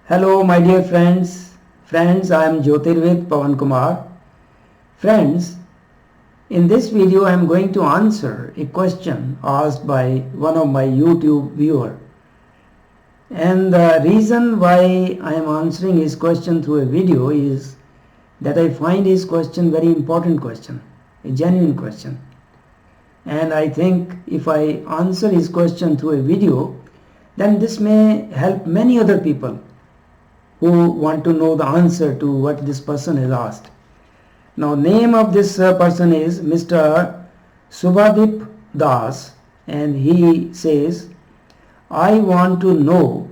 Hello, my dear friends. Friends, I am Jyotirvid Pawan Kumar. Friends, in this video I am going to answer a question asked by one of my YouTube viewer. And the reason why I am answering his question through a video is that I find his question very important question, a genuine question. And I think if I answer his question through a video, then this may help many other people who want to know the answer to what this person has asked. Now, name of this person is Mr. Subhadip Das, and he says, I want to know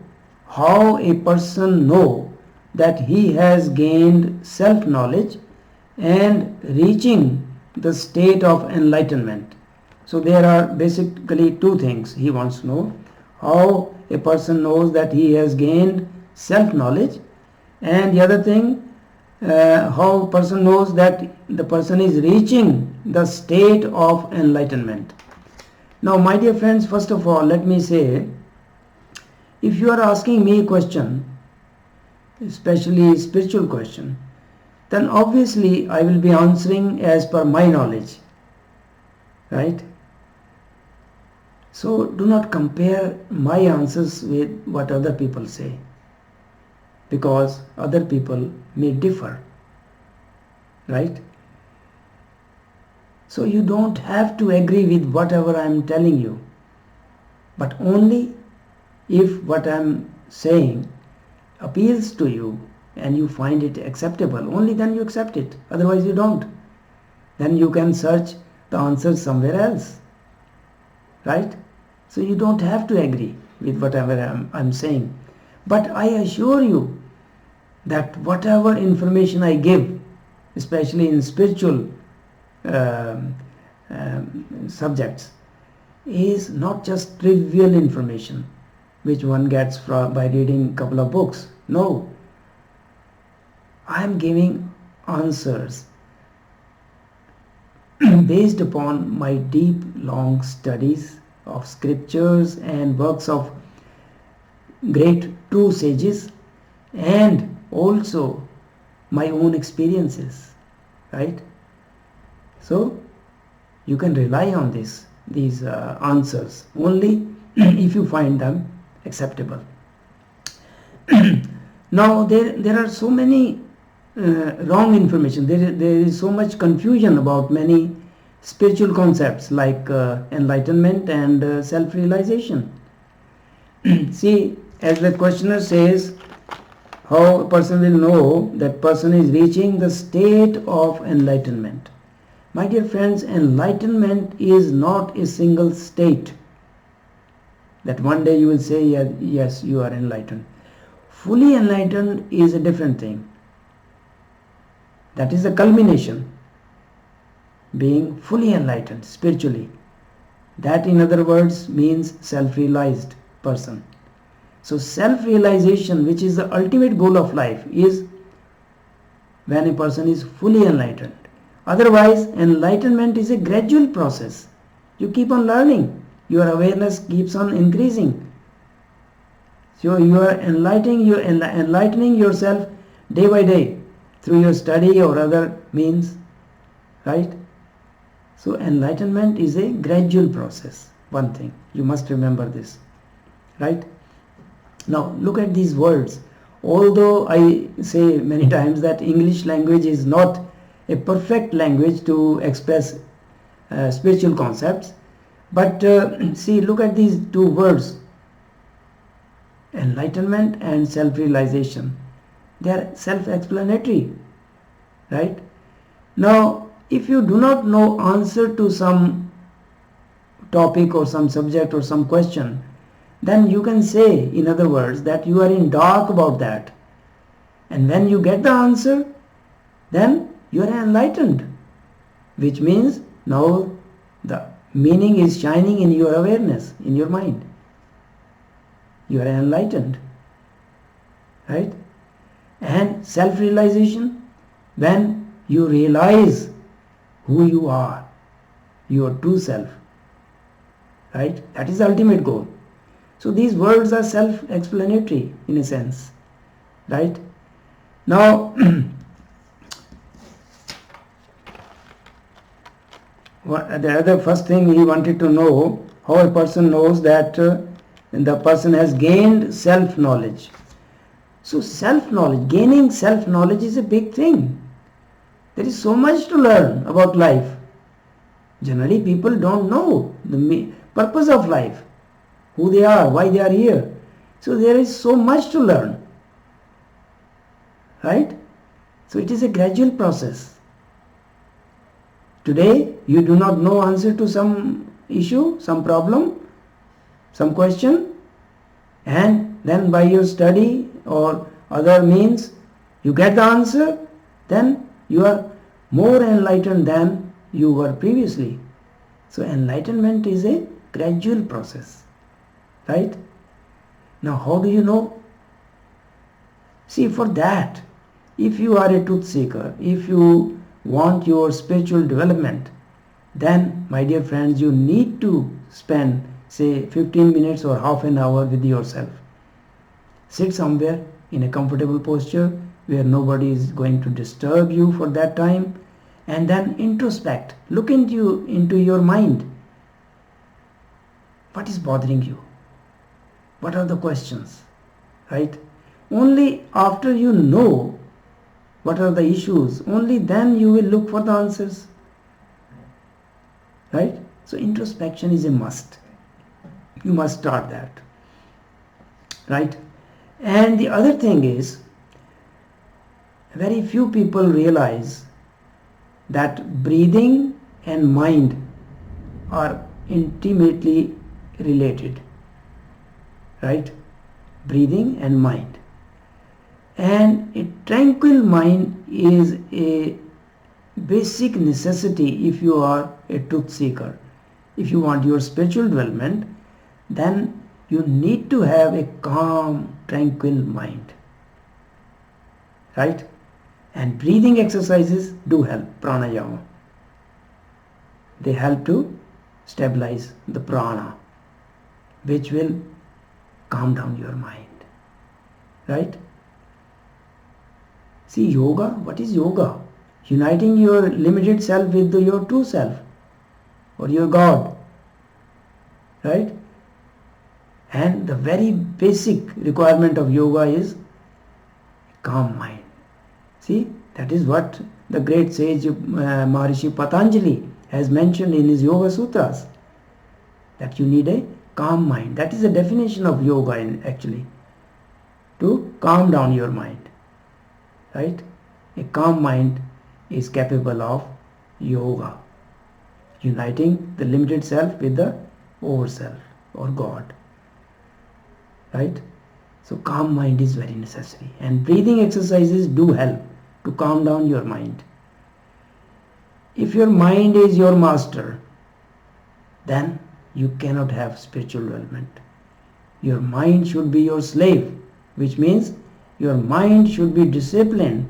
how a person know that he has gained self-knowledge and reaching the state of enlightenment. So there are basically two things he wants to know. How a person knows that he has gained self-knowledge, and the other thing, how a person knows that the person is reaching the state of enlightenment. Now, my dear friends, first of all, let me say, if you are asking me a question, especially a spiritual question, then obviously I will be answering as per my knowledge, right? So do not compare my answers with what other people say, because other people may differ, right? So you don't have to agree with whatever I am telling you, but only if what I am saying appeals to you and you find it acceptable, only then you accept it. Otherwise you don't. Then you can search the answers somewhere else, right? So you don't have to agree with whatever I'm saying. But I assure you that whatever information I give, especially in spiritual subjects, is not just trivial information which one gets by reading a couple of books. No, I am giving answers based upon my deep, long studies of scriptures and works of great true sages, and also my own experiences, right? So you can rely on these answers only if you find them acceptable. Now there are so many wrong information. There is so much confusion about many spiritual concepts like enlightenment and self-realization. See, as the questioner says, how a person will know that person is reaching the state of enlightenment. My dear friends, enlightenment is not a single state that one day you will say, yes, you are enlightened. Fully enlightened is a different thing. That is the culmination, being fully enlightened spiritually. That, in other words, means self-realized person. So self-realization, which is the ultimate goal of life, is when a person is fully enlightened. Otherwise, enlightenment is a gradual process. You keep on learning. Your awareness keeps on increasing. So you are enlightening yourself day by day through your study or other means, right? So enlightenment is a gradual process. One thing, you must remember this, right? Now look at these words. Although I say many times that English language is not a perfect language to express spiritual concepts, but see, look at these two words, enlightenment and self-realization. They are self-explanatory, right? Now, if you do not know answer to some topic or some subject or some question, then you can say, in other words, that you are in dark about that. And when you get the answer, then you are enlightened, which means now the meaning is shining in your awareness, in your mind. You are enlightened, right? And self-realization, when you realize who you are, your true self, right? That is the ultimate goal. So these words are self-explanatory in a sense. right? Now the other first thing he wanted to know, how a person knows that the person has gained self-knowledge. So self-knowledge, gaining self-knowledge is a big thing. There is so much to learn about life. Generally people don't know the purpose of life, who they are, why they are here. So there is so much to learn, right? So it is a gradual process. Today you do not know answer to some issue, some problem, some question, and then by your study or other means you get the answer, then you are more enlightened than you were previously. So enlightenment is a gradual process, right? Now how do you know? See, for that, if you are a truth seeker, if you want your spiritual development, then my dear friends, you need to spend say 15 minutes or half an hour with yourself. Sit somewhere in a comfortable posture where nobody is going to disturb you for that time, and then introspect. Look into your mind. What is bothering you? What are the questions? Right? Only after you know what are the issues, only then you will look for the answers. Right? So introspection is a must. You must start that. Right? And the other thing is, very few people realize that breathing and mind are intimately related, right? Breathing and mind. And a tranquil mind is a basic necessity if you are a truth seeker. If you want your spiritual development, then you need to have a calm, tranquil mind, right? And breathing exercises do help, pranayama. They help to stabilize the prana, which will calm down your mind, right? See, yoga, what is yoga? Uniting your limited self with your true self or your God, right? And the very basic requirement of yoga is calm mind. See, that is what the great sage Maharishi Patanjali has mentioned in his Yoga Sutras, that you need a calm mind. That is the definition of yoga actually, to calm down your mind, right? A calm mind is capable of yoga, uniting the limited self with the overself or God, right? So calm mind is very necessary, and breathing exercises do help to calm down your mind. If your mind is your master, then you cannot have spiritual development. Your mind should be your slave, which means your mind should be disciplined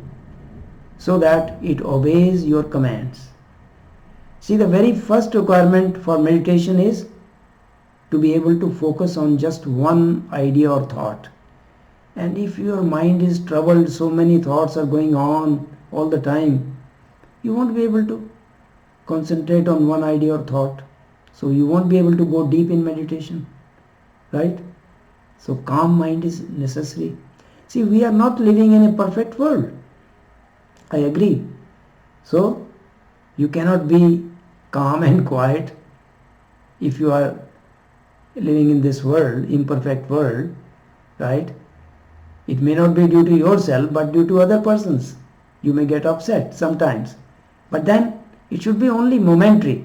so that it obeys your commands. See, the very first requirement for meditation is to be able to focus on just one idea or thought. And if your mind is troubled, so many thoughts are going on all the time, you won't be able to concentrate on one idea or thought. So you won't be able to go deep in meditation, right? So calm mind is necessary. See, we are not living in a perfect world. I agree. So you cannot be calm and quiet if you are living in this world, imperfect world, right? It may not be due to yourself, but due to other persons. You may get upset sometimes, but then it should be only momentary.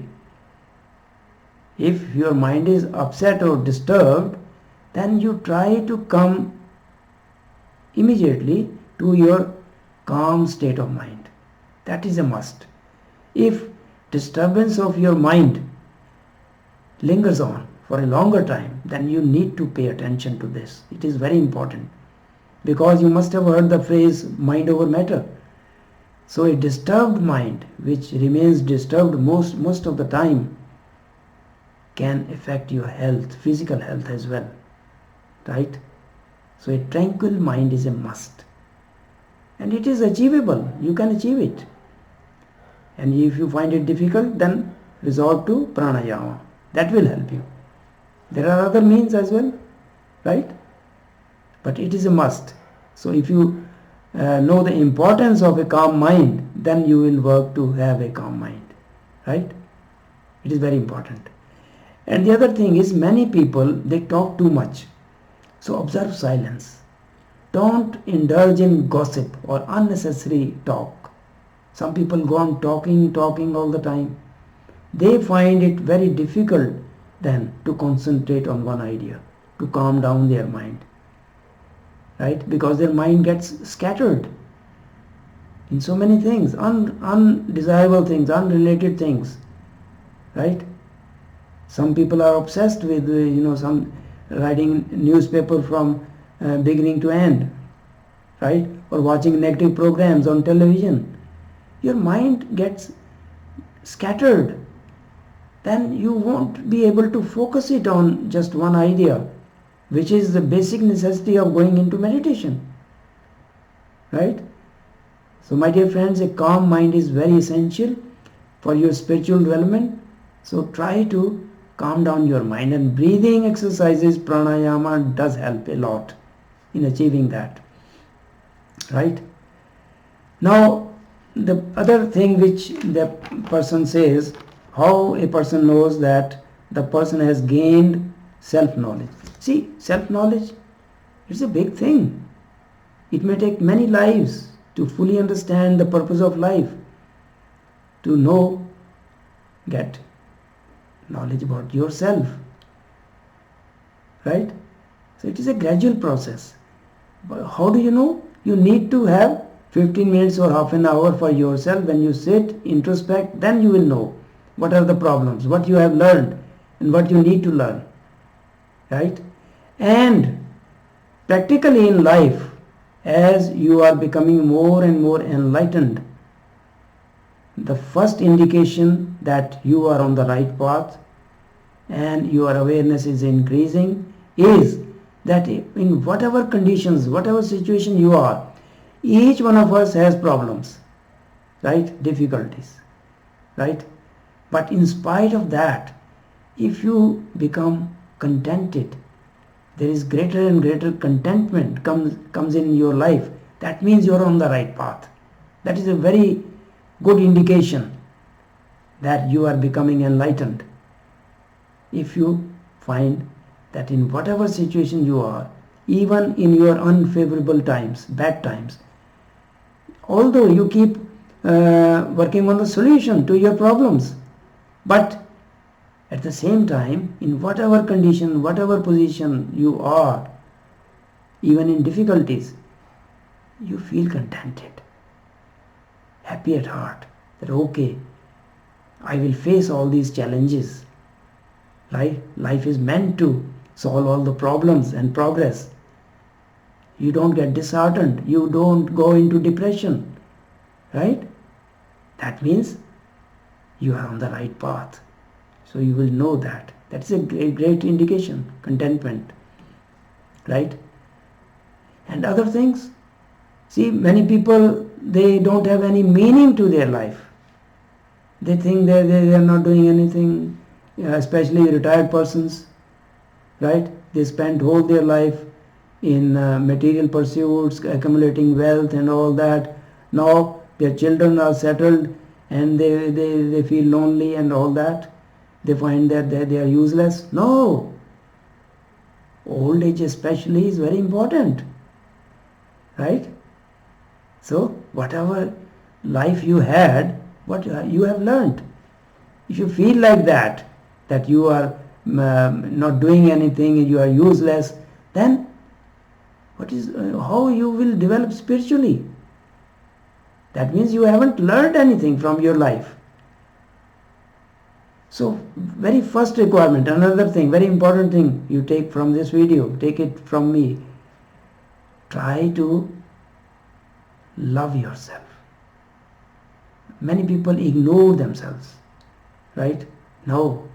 If your mind is upset or disturbed, then you try to come immediately to your calm state of mind. That is a must. If disturbance of your mind lingers on for a longer time, then you need to pay attention to this. It is very important, because you must have heard the phrase mind over matter. So a disturbed mind, which remains disturbed most of the time, can affect your health, physical health as well, right? So a tranquil mind is a must. and it is achievable. You can achieve it. And if you find it difficult, then resort to pranayama. That will help you. There are other means as well, right? But it is a must. So if you know the importance of a calm mind, then you will work to have a calm mind, right? It is very important. And the other thing is, many people, they talk too much. So observe silence. Don't indulge in gossip or unnecessary talk. Some people go on talking all the time. They find it very difficult then to concentrate on one idea, to calm down their mind, right? Because their mind gets scattered in so many things, undesirable things, unrelated things, right? Some people are obsessed with, some writing newspaper from beginning to end, right? Or watching negative programs on television. Your mind gets scattered. Then you won't be able to focus it on just one idea, which is the basic necessity of going into meditation, right? So my dear friends, a calm mind is very essential for your spiritual development. So try to calm down your mind, and breathing exercises, pranayama, does help a lot in achieving that, right? Now the other thing which the person says, how a person knows that the person has gained self-knowledge. See, self-knowledge, it's a big thing. It may take many lives to fully understand the purpose of life, to know, get knowledge about yourself, right? So it is a gradual process. But how do you know? You need to have 15 minutes or half an hour for yourself. When you sit, introspect, then you will know what are the problems, what you have learned, and what you need to learn, right? And practically in life, as you are becoming more and more enlightened, the first indication that you are on the right path and your awareness is increasing is that in whatever conditions, whatever situation you are, each one of us has problems, right? Difficulties, right? But in spite of that, if you become contented, there is greater and greater contentment comes in your life. That means you are on the right path. That is a very good indication that you are becoming enlightened. If you find that in whatever situation you are, even in your unfavorable times, bad times, although you keep working on the solution to your problems, but at the same time, in whatever condition, whatever position you are, even in difficulties, you feel contented, happy at heart, that okay, I will face all these challenges, right? Life is meant to solve all the problems and progress. You don't get disheartened, you don't go into depression, right? That means you are on the right path. So you will know that. That's a great indication, contentment, right? And other things, see, many people, they don't have any meaning to their life. They think they are not doing anything, especially retired persons, right? They spend whole their life in material pursuits, accumulating wealth and all that. Now their children are settled and they feel lonely and all that. They find that they are useless. No. Old age especially is very important, right? So whatever life you had, what you have learned. If you feel like that you are not doing anything and you are useless, then how you will develop spiritually? That means you haven't learned anything from your life. So very first requirement, another thing, very important thing you take from this video, take it from me. Try to love yourself. Many people ignore themselves, right? No.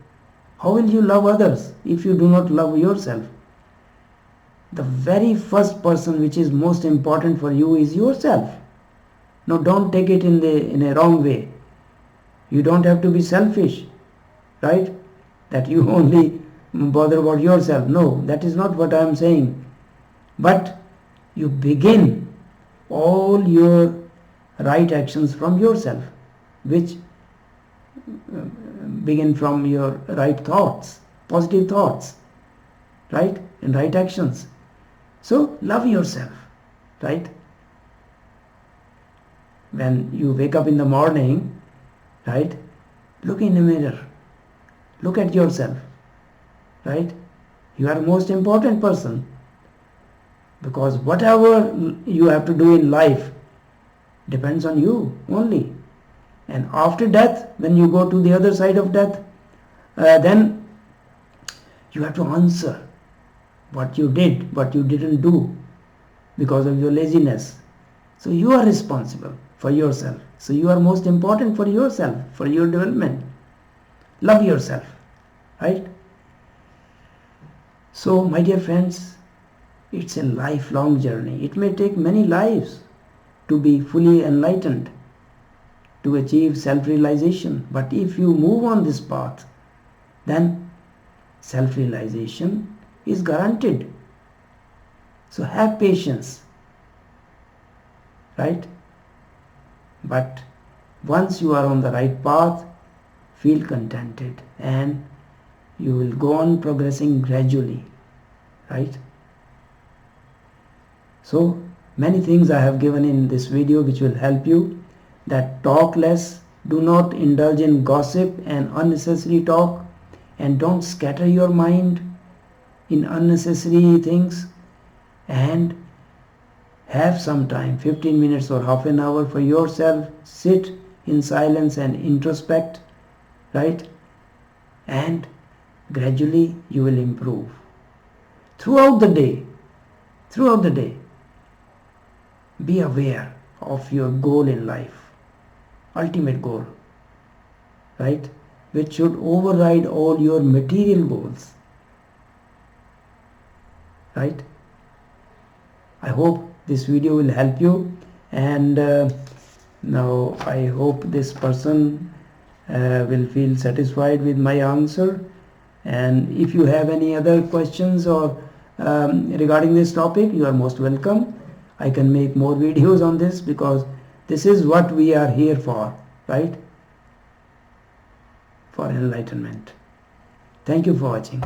How will you love others if you do not love yourself? The very first person which is most important for you is yourself. No, don't take it in a wrong way. You don't have to be selfish, right? That you only bother about yourself. No, that is not what I am saying. But you begin all your right actions from yourself, which begin from your right thoughts, positive thoughts, right? And right actions. So love yourself, right? When you wake up in the morning, right? Look in the mirror. Look at yourself, right? You are the most important person, because whatever you have to do in life depends on you only. And after death, when you go to the other side of death, then you have to answer what you did, what you didn't do because of your laziness. So you are responsible for yourself. So you are most important for yourself, for your development. Love yourself, right? So my dear friends, it's a lifelong journey. It may take many lives to be fully enlightened, to achieve self-realization. But if you move on this path, then self-realization is guaranteed. So have patience, right? But once you are on the right path, feel contented and you will go on progressing gradually, right? So many things I have given in this video which will help you. That talk less, do not indulge in gossip and unnecessary talk, and don't scatter your mind in unnecessary things, and have some time, 15 minutes or half an hour for yourself. Sit in silence and introspect, right? And gradually you will improve throughout the day. Be aware of your goal in life, ultimate goal, right? Which should override all your material goals, right? I hope this video will help you, and now I hope this person will feel satisfied with my answer. And if you have any other questions or regarding this topic, you are most welcome. I can make more videos on this, because this is what we are here for, right? For enlightenment. Thank you for watching.